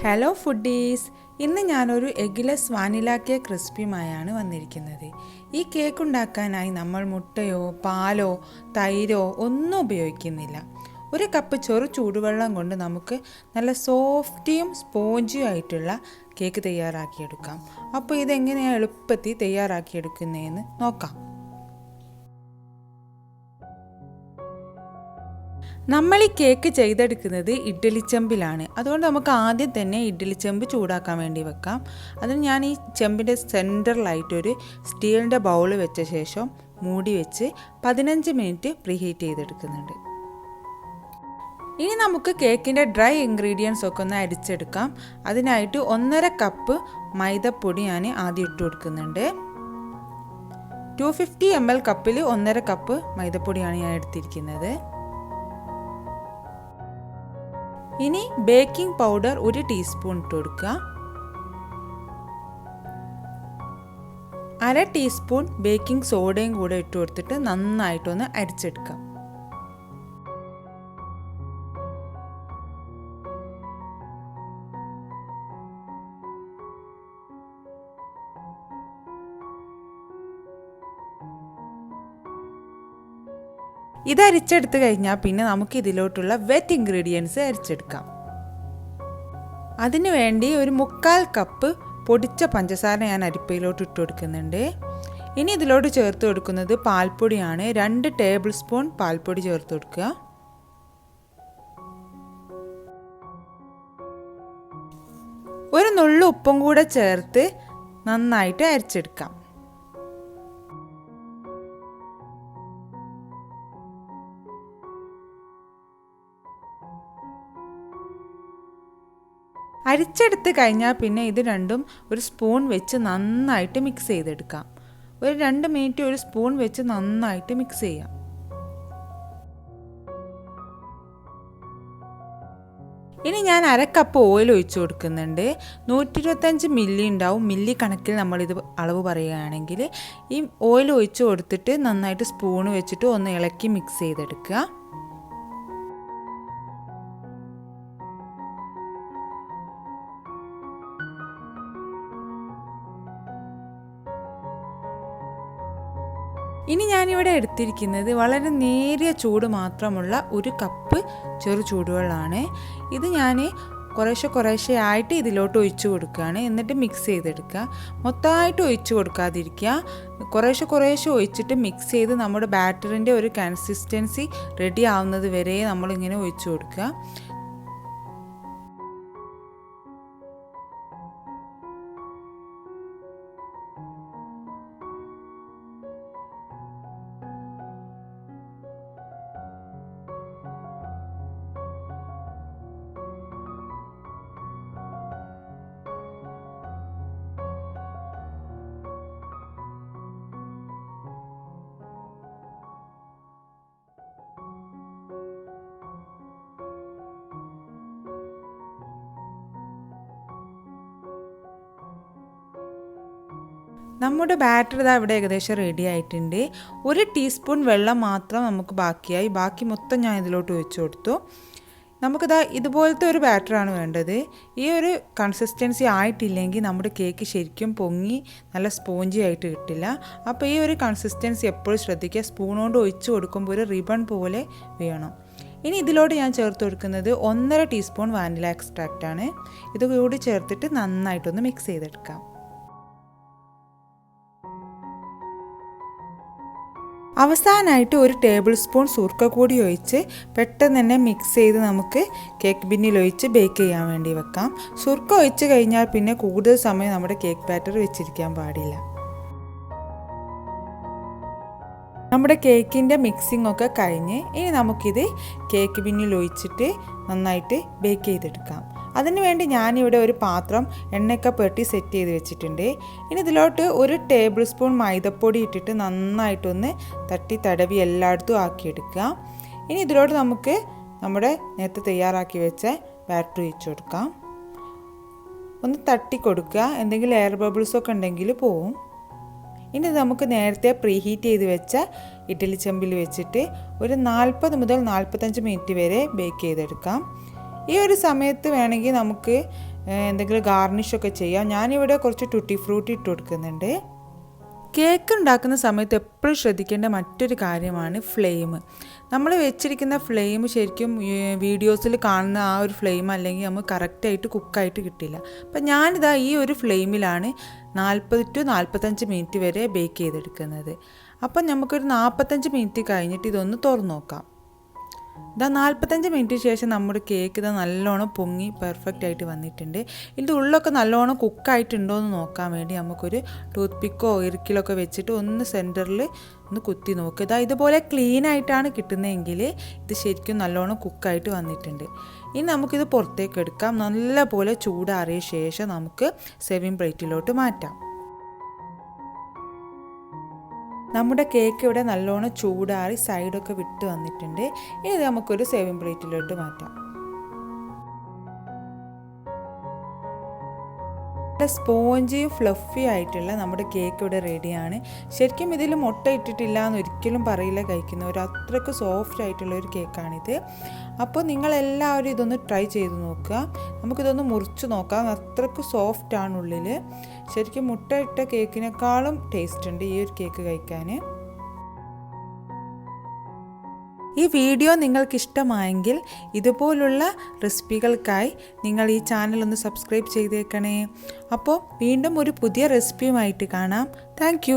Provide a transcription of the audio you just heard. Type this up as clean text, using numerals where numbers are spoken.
Hello foodies, ഇന്ന് ഞാനൊരു eggless vanilla cake റെസിപ്പിയുമായാണ് വന്നിരിക്കുന്നത്. ഈ കേക്ക് ഉണ്ടാക്കാനായി നമ്മൾ മുട്ടയോ പാലോ തൈരോ ഒന്നും ഉപയോഗിക്കുന്നില്ല. ഒരു കപ്പ് ചെറു ചൂടുവെള്ളം കൊണ്ട് നമുക്ക് നല്ല സോഫ്റ്റിയും സ്പോഞ്ചിയും ആയിട്ടുള്ള കേക്ക് തയ്യാറാക്കിയെടുക്കാം. അപ്പോൾ ഇതെങ്ങനെയാണ് എളുപ്പത്തിൽ തയ്യാറാക്കിയെടുക്കുന്നതെന്ന് നോക്കാം. നമ്മൾ ഈ കേക്ക് ചെയ്തെടുക്കുന്നത് ഇഡ്ഡലിച്ചെമ്പിലാണ്. അതുകൊണ്ട് നമുക്ക് ആദ്യം തന്നെ ഇഡ്ഡലിച്ചെമ്പ് ചൂടാക്കാൻ വേണ്ടി വെക്കാം. അതിന് ഞാൻ ഈ ചെമ്പിൻ്റെ സെൻറ്ററിലായിട്ടൊരു സ്റ്റീലിൻ്റെ ബൗൾ വെച്ച ശേഷം മൂടി വെച്ച് 15 മിനിറ്റ് പ്രീഹീറ്റ് ചെയ്തെടുക്കുന്നുണ്ട്. ഇനി നമുക്ക് കേക്കിൻ്റെ ഡ്രൈ ഇൻഗ്രീഡിയൻസ് ഒക്കെ ഒന്ന് അരിച്ചെടുക്കാം. അതിനായിട്ട് 1.5 കപ്പ് മൈദപ്പൊടി ഞാൻ ആദ്യം ഇട്ട് കൊടുക്കുന്നുണ്ട്. 250 ml കപ്പിൽ 1.5 കപ്പ് മൈദപ്പൊടിയാണ് ഞാൻ എടുത്തിരിക്കുന്നത്. ഇനി ബേക്കിംഗ് പൗഡർ 1 ടീസ്പൂൺ ഇട്ട് കൊടുക്കുക. 1/2 ടീസ്പൂൺ ബേക്കിംഗ് സോഡയും കൂടെ ഇട്ട് കൊടുത്തിട്ട് നന്നായിട്ടൊന്ന് അരിച്ചെടുക്കാം. ഇത് അരിച്ചെടുത്ത് കഴിഞ്ഞാൽ പിന്നെ നമുക്ക് ഇതിലോട്ടുള്ള വെറ്റ് ഇൻഗ്രീഡിയൻസ് അരിച്ചെടുക്കാം. അതിനു വേണ്ടി ഒരു 1/4 കപ്പ് പൊടിച്ച പഞ്ചസാര ഞാൻ അരിപ്പയിലോട്ട് ഇട്ട് കൊടുക്കുന്നുണ്ട്. ഇനി ഇതിലോട്ട് ചേർത്ത് കൊടുക്കുന്നത് പാൽപ്പൊടിയാണ്. 2 ടേബിൾ സ്പൂൺ പാൽപ്പൊടി ചേർത്ത് കൊടുക്കുക. ഒരു നുള്ളു ഉപ്പും കൂടെ ചേർത്ത് നന്നായിട്ട് അരിച്ചെടുക്കാം. അരിച്ചെടുത്ത് കഴിഞ്ഞാൽ പിന്നെ ഇത് രണ്ടും ഒരു സ്പൂൺ വെച്ച് നന്നായിട്ട് മിക്സ് ചെയ്തെടുക്കാം. ഒരു 2 മിനിറ്റ് ഒരു സ്പൂൺ വെച്ച് നന്നായിട്ട് മിക്സ് ചെയ്യാം. ഇനി ഞാൻ 1/2 കപ്പ് ഓയിൽ ഒഴിച്ചു കൊടുക്കുന്നുണ്ട്. 125 മില്ലി ഉണ്ടാവും. മില്ലി കണക്കിൽ നമ്മളിത് അളവ് പറയുകയാണെങ്കിൽ ഈ ഓയിൽ ഒഴിച്ചു കൊടുത്തിട്ട് നന്നായിട്ട് സ്പൂൺ വെച്ചിട്ട് ഒന്ന് ഇളക്കി മിക്സ് ചെയ്തെടുക്കുക. ഇനി ഞാനിവിടെ എടുത്തിരിക്കുന്നത് വളരെ നേരിയ ചൂട് മാത്രമുള്ള 1 കപ്പ് ചെറു ചൂടുവെള്ളമാണ്. ഇത് ഞാൻ കുറേശ്ശെ ആയിട്ട് ഇതിലോട്ട് ഒഴിച്ചു കൊടുക്കുകയാണ്. എന്നിട്ട് മിക്സ് ചെയ്തെടുക്കുക. മൊത്തമായിട്ട് ഒഴിച്ചു കൊടുക്കാതിരിക്കുക. കുറേശ്ശെ ഒഴിച്ചിട്ട് മിക്സ് ചെയ്ത് നമ്മുടെ ബാറ്ററിൻ്റെ ഒരു കൺസിസ്റ്റൻസി റെഡി ആവുന്നത് വരെ നമ്മളിങ്ങനെ ഒഴിച്ചു കൊടുക്കുക. നമ്മുടെ ബാറ്റർ ഇതാ ഇവിടെ ഏകദേശം റെഡി ആയിട്ടുണ്ട്. 1 ടീസ്പൂൺ വെള്ളം മാത്രം നമുക്ക് ബാക്കിയായി. ബാക്കി മൊത്തം ഞാൻ ഇതിലോട്ട് ഒഴിച്ചു കൊടുത്തു. നമുക്കിതാ ഇതുപോലത്തെ ഒരു ബാറ്ററാണ് വേണ്ടത്. ഈ ഒരു കൺസിസ്റ്റൻസി ആയിട്ടില്ലെങ്കിൽ നമ്മുടെ കേക്ക് ശരിക്കും പൊങ്ങി നല്ല സ്പോഞ്ചി ആയിട്ട് കിട്ടില്ല. അപ്പോൾ ഈ ഒരു കൺസിസ്റ്റൻസി എപ്പോഴും ശ്രദ്ധിക്കുക. സ്പൂൺ കൊണ്ട് ഒഴിച്ചു കൊടുക്കുമ്പോൾ ഒരു റിബൺ പോലെ വേണം. ഇനി ഇതിലോട്ട് ഞാൻ ചേർത്ത് കൊടുക്കുന്നത് 1.5 ടീസ്പൂൺ വാനില എക്സ്ട്രാക്റ്റ് ആണ്. ഇത് കൂടി ചേർത്തിട്ട് നന്നായിട്ടൊന്ന് മിക്സ് ചെയ്തെടുക്കാം. അവസാനമായിട്ട് 1 ടേബിൾ സ്പൂൺ സുർക്ക കൂടി ഒഴിച്ച് പെട്ടെന്ന് തന്നെ മിക്സ് ചെയ്ത് നമുക്ക് കേക്ക് ബിന്നിൽ ഒഴിച്ച് ബേക്ക് ചെയ്യാൻ വേണ്ടി വെക്കാം. സുർക്ക ഒഴിച്ച് കഴിഞ്ഞാൽ പിന്നെ കൂടുതൽ സമയം നമ്മുടെ കേക്ക് ബാറ്റർ വെച്ചിരിക്കാൻ പാടില്ല. നമ്മുടെ കേക്കിൻ്റെ മിക്സിംഗ് ഒക്കെ കഴിഞ്ഞ് ഇനി നമുക്കിത് കേക്ക് ബിന്നിൽ ഒഴിച്ചിട്ട് നന്നായിട്ട് ബേക്ക് ചെയ്തെടുക്കാം. അതിനുവേണ്ടി ഞാനിവിടെ ഒരു പാത്രം എണ്ണയൊക്കെ പുരട്ടി സെറ്റ് ചെയ്ത് വെച്ചിട്ടുണ്ട്. ഇനി ഇതിലോട്ട് 1 ടേബിൾ സ്പൂൺ മൈദപ്പൊടി ഇട്ടിട്ട് നന്നായിട്ടൊന്ന് തട്ടി തടവി എല്ലായിടത്തും ആക്കിയെടുക്കുക. ഇനി ഇതിലോട്ട് നമുക്ക് നമ്മുടെ നേരത്തെ തയ്യാറാക്കി വെച്ച ബാറ്റർ ഒഴിച്ചു കൊടുക്കാം. ഒന്ന് തട്ടി കൊടുക്കുക. എന്തെങ്കിലും എയർ ബബിൾസൊക്കെ ഉണ്ടെങ്കിൽ പോവും. ഇനി നമുക്ക് നേരത്തെ പ്രീഹീറ്റ് ചെയ്ത് വെച്ച ഇഡ്ഡലി ചെമ്പിൽ വെച്ചിട്ട് ഒരു 40 മുതൽ 45 മിനിറ്റ് വരെ ബേക്ക് ചെയ്തെടുക്കാം. ഈ ഒരു സമയത്ത് വേണമെങ്കിൽ നമുക്ക് എന്തെങ്കിലും ഗാർണിഷൊക്കെ ചെയ്യാം. ഞാനിവിടെ കുറച്ച് ടൂട്ടി ഫ്രൂട്ടി ഇട്ട് കൊടുക്കുന്നുണ്ട്. കേക്ക് ഉണ്ടാക്കുന്ന സമയത്ത് എപ്പോഴും ശ്രദ്ധിക്കേണ്ട മറ്റൊരു കാര്യമാണ് ഫ്ലെയിം. നമ്മൾ വെച്ചിരിക്കുന്ന ഫ്ലെയിം ശരിക്കും വീഡിയോസിൽ കാണുന്ന ആ ഒരു ഫ്ലെയിം അല്ലെങ്കിൽ നമുക്ക് കറക്റ്റായിട്ട് കുക്കായിട്ട് കിട്ടില്ല. അപ്പം ഞാനിതാ ഈ ഒരു ഫ്ലെയിമിലാണ് 40 to 45 മിനിറ്റ് വരെ ബേക്ക് ചെയ്തെടുക്കുന്നത്. അപ്പം നമുക്കൊരു 45 മിനിറ്റ് കഴിഞ്ഞിട്ട് ഇതൊന്ന് തുറന്ന് നോക്കാം. ഇതാ 45 മിനിറ്റ് ശേഷം നമ്മുടെ കേക്ക് ഇതാ നല്ലോണം പൊങ്ങി പെർഫെക്റ്റ് ആയിട്ട് വന്നിട്ടുണ്ട്. ഇതിൻ്റെ ഉള്ളൊക്കെ നല്ലോണം കുക്കായിട്ടുണ്ടോ എന്ന് നോക്കാൻ വേണ്ടി നമുക്കൊരു ടൂത്ത് പിക്കോ ഇറുക്കിലൊക്കെ വെച്ചിട്ട് ഒന്ന് സെൻറ്ററിൽ ഒന്ന് കുത്തി നോക്കുക. ഇതാ ഇതുപോലെ ക്ലീൻ ആയിട്ടാണ് കിട്ടുന്നതെങ്കിൽ ഇത് ശരിക്കും നല്ലോണം കുക്കായിട്ട് വന്നിട്ടുണ്ട്. ഇനി നമുക്കിത് പുറത്തേക്ക് എടുക്കാം. നല്ലപോലെ ചൂടാറിയ ശേഷം നമുക്ക് സെർവിങ് പ്ലേറ്റിലോട്ട് മാറ്റാം. നമ്മുടെ കേക്ക് ഇവിടെ നല്ലോണം ചൂടാറി സൈഡൊക്കെ വിട്ട് വന്നിട്ടുണ്ട്. ഇനി നമുക്കൊരു സെർവിങ് പ്ലേറ്റിലോട്ട് മാറ്റാം. സ്പോഞ്ചിയും ഫ്ലഫി ആയിട്ടുള്ള നമ്മുടെ കേക്ക് ഇവിടെ റെഡിയാണ്. ശരിക്കും ഇതിൽ മുട്ട ഇട്ടിട്ടില്ല എന്ന് ഒരിക്കലും പറയില്ല കഴിക്കുന്നവർ. അത്രയ്ക്ക് സോഫ്റ്റ് ആയിട്ടുള്ള ഒരു കേക്കാണിത്. അപ്പോൾ നിങ്ങളെല്ലാവരും ഇതൊന്ന് ട്രൈ ചെയ്ത് നോക്കുക. നമുക്കിതൊന്ന് മുറിച്ച് നോക്കാം. അത്രയ്ക്ക് സോഫ്റ്റാണ് ഉള്ളിൽ. ശരിക്കും മുട്ട ഇട്ട കേക്കിനേക്കാളും ടേസ്റ്റ് ഉണ്ട് ഈ ഒരു കേക്ക് കഴിക്കാൻ. ഈ വീഡിയോ നിങ്ങൾക്ക് ഇഷ്ടമായെങ്കിൽ ഇതുപോലുള്ള റെസിപ്പികൾക്കായി നിങ്ങൾ ഈ ചാനൽ ഒന്ന് സബ്സ്ക്രൈബ് ചെയ്തേക്കണേ. അപ്പോൾ വീണ്ടും ഒരു പുതിയ റെസിപ്പിയുമായിട്ട് കാണാം. താങ്ക്